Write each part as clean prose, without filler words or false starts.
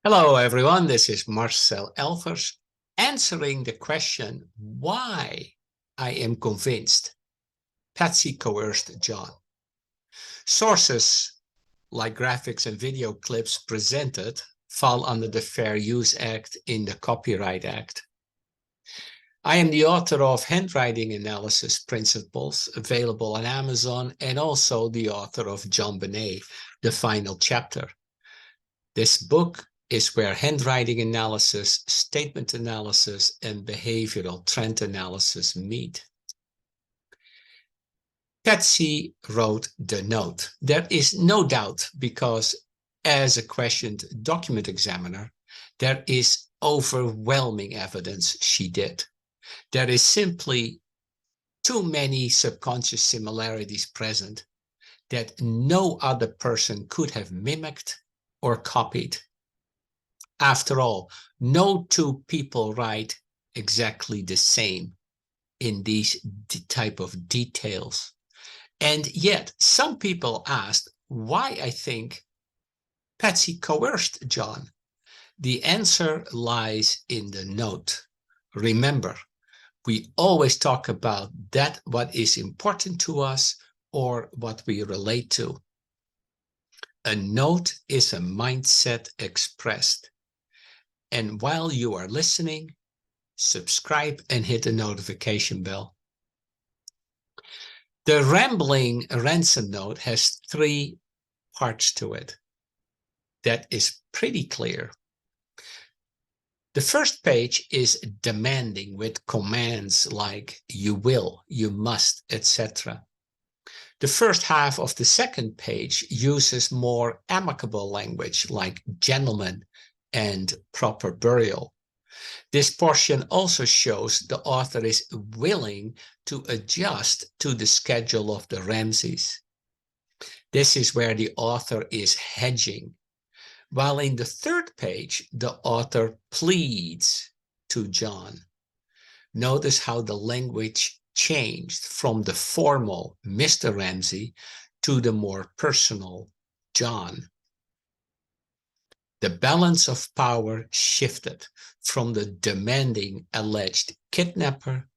Hello, everyone. This is Marcel Elvers answering the question why I am convinced Patsy coerced John. Sources like graphics and video clips presented fall under the Fair Use Act in the Copyright Act. I am the author of Handwriting Analysis Principles, available on Amazon, and also the author of JonBenet, the final chapter. This book is where handwriting analysis, statement analysis, and behavioral trend analysis meet. Patsy wrote the note. There is no doubt, because as a questioned document examiner, there is overwhelming evidence she did. There is simply too many subconscious similarities present that no other person could have mimicked or copied. After all, no two people write exactly the same in these type of details. And yet, some people asked why I think Patsy coerced John. The answer lies in the note. Remember, we always talk about that what is important to us or what we relate to. A note is a mindset expressed. And while you are listening, subscribe and hit the notification bell. The rambling ransom note has 3 parts to it. That is pretty clear. The first page is demanding with commands like you will, you must, etc. The first half of the second page uses more amicable language like gentlemen and proper burial. This portion also shows the author is willing to adjust to the schedule of the Ramses. This is where the author is hedging, while in the third page, the author pleads to John. Notice how the language changed from the formal Mr. Ramsey to the more personal John. The balance of power shifted from the demanding alleged kidnapper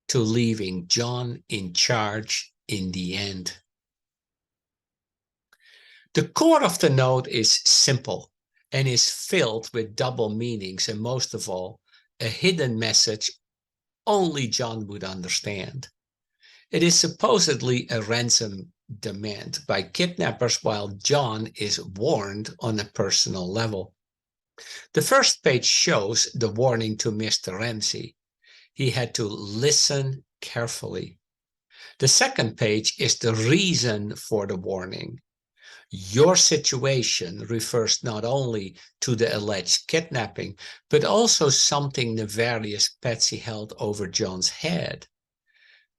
to leaving John in charge in the end. The core of the note is simple and is filled with double meanings, and most of all, a hidden message only John would understand. It is supposedly a ransom demand by kidnappers, while John is warned on a personal level. The first page shows the warning to Mr. Ramsey. He had to listen carefully. The second page is the reason for the warning. Your situation refers not only to the alleged kidnapping, but also something nefarious Patsy held over John's head,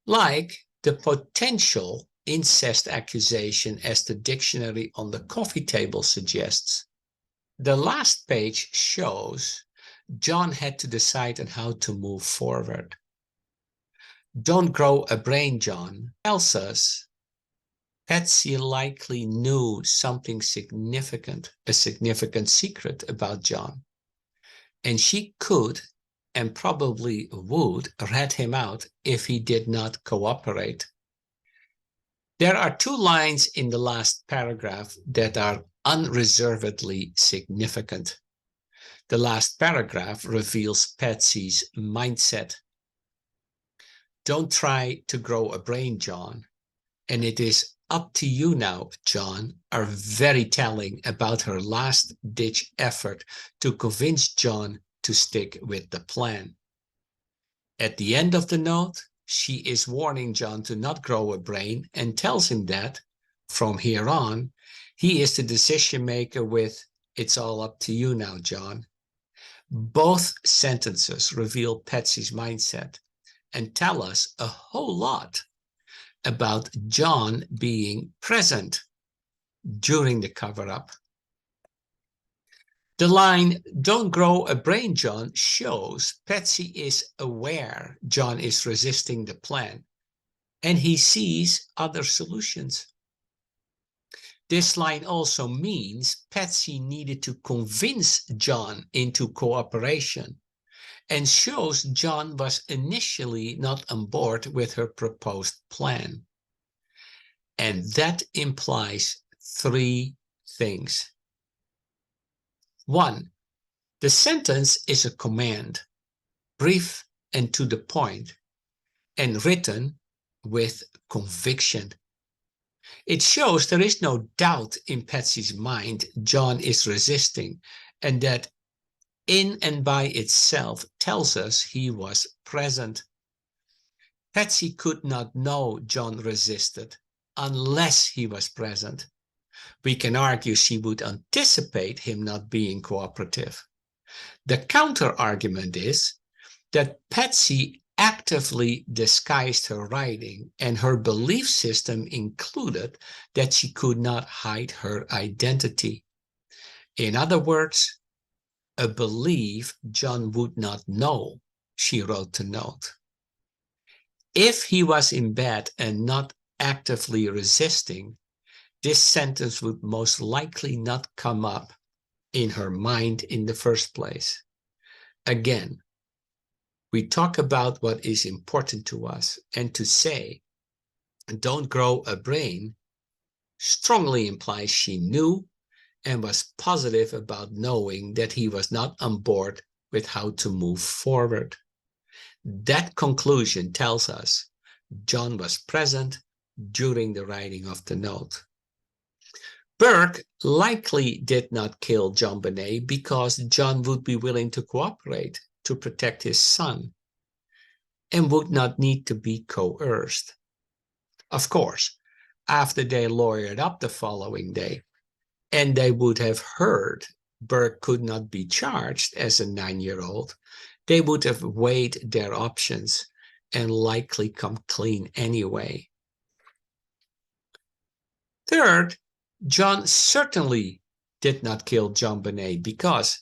like the potential incest accusation, as the dictionary on the coffee table suggests. The last page shows John had to decide on how to move forward. Don't grow a brain, John tells us Patsy likely knew something significant, a significant secret about John, and she could and probably would rat him out if he did not cooperate. There are 2 lines in the last paragraph that are unreservedly significant. The last paragraph reveals Patsy's mindset. Don't try to grow a brain, John, and it is up to you now, John, are very telling about her last-ditch effort to convince John to stick with the plan. At the end of the note, she is warning John to not grow a brain and tells him that, from here on, he is the decision maker with, "It's all up to you now, John." Both sentences reveal Patsy's mindset and tell us a whole lot about John being present during the cover-up. The line, "Don't grow a brain, John," shows Patsy is aware John is resisting the plan, and he sees other solutions. This line also means Patsy needed to convince John into cooperation, and shows John was initially not on board with her proposed plan. And that implies three things. One, the sentence is a command, brief and to the point, and written with conviction. It shows there is no doubt in Patsy's mind John is resisting, and that in and by itself tells us he was present. Patsy could not know John resisted unless he was present. We can argue she would anticipate him not being cooperative. The counter-argument is that Patsy actively disguised her writing, and her belief system included that she could not hide her identity. In other words, a belief John would not know, she wrote the note. If he was in bed and not actively resisting, this sentence would most likely not come up in her mind in the first place. Again, we talk about what is important to us, and to say, don't grow a brain, strongly implies she knew and was positive about knowing that he was not on board with how to move forward. That conclusion tells us John was present during the writing of the note. Burke likely did not kill JonBenet because John would be willing to cooperate to protect his son and would not need to be coerced. Of course, after they lawyered up the following day, and they would have heard Burke could not be charged as a 9-year-old, they would have weighed their options and likely come clean anyway. Third, John certainly did not kill JonBenet because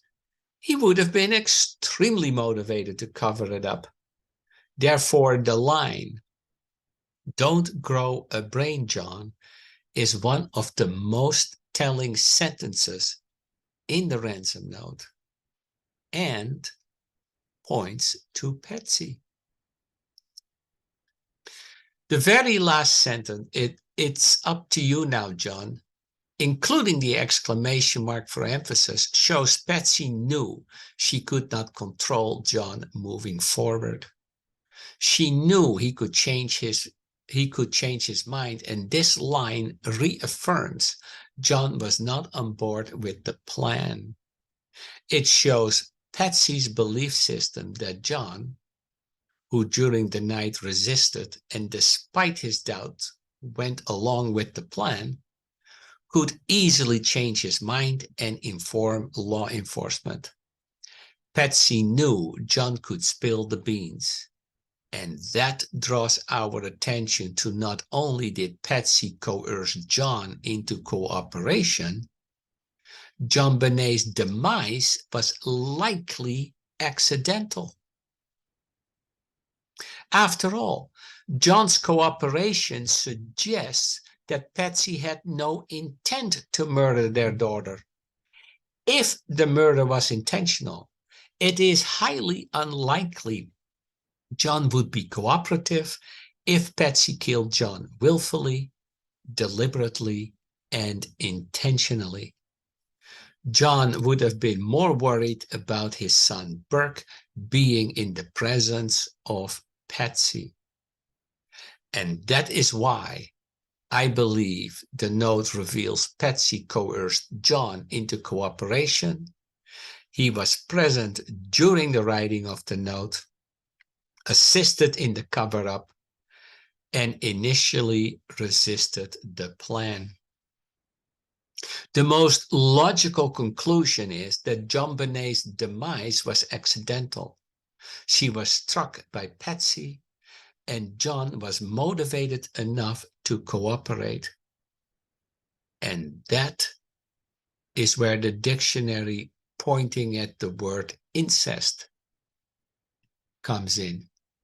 he would have been extremely motivated to cover it up. Therefore, the line, "Don't grow a brain, John," is one of the most telling sentences in the ransom note and points to Patsy. The very last sentence, "It's up to you now, John," including the exclamation mark for emphasis, shows Patsy knew she could not control John moving forward. She knew he could change his mind, and this line reaffirms John was not on board with the plan. It shows Patsy's belief system that John, who during the night resisted and despite his doubts went along with the plan, could easily change his mind and inform law enforcement. Patsy knew John could spill the beans. And that draws our attention to not only did Patsy coerce John into cooperation, JonBenet's demise was likely accidental. After all, John's cooperation suggests that Patsy had no intent to murder their daughter. If the murder was intentional, it is highly unlikely John would be cooperative if Patsy killed John willfully, deliberately, and intentionally. John would have been more worried about his son Burke being in the presence of Patsy. And that is why I believe the note reveals Patsy coerced John into cooperation. He was present during the writing of the note, assisted in the cover-up, and initially resisted the plan. The most logical conclusion is that JonBenet's demise was accidental. She was struck by Patsy, and John was motivated enough to cooperate. And that is where the dictionary pointing at the word incest comes in.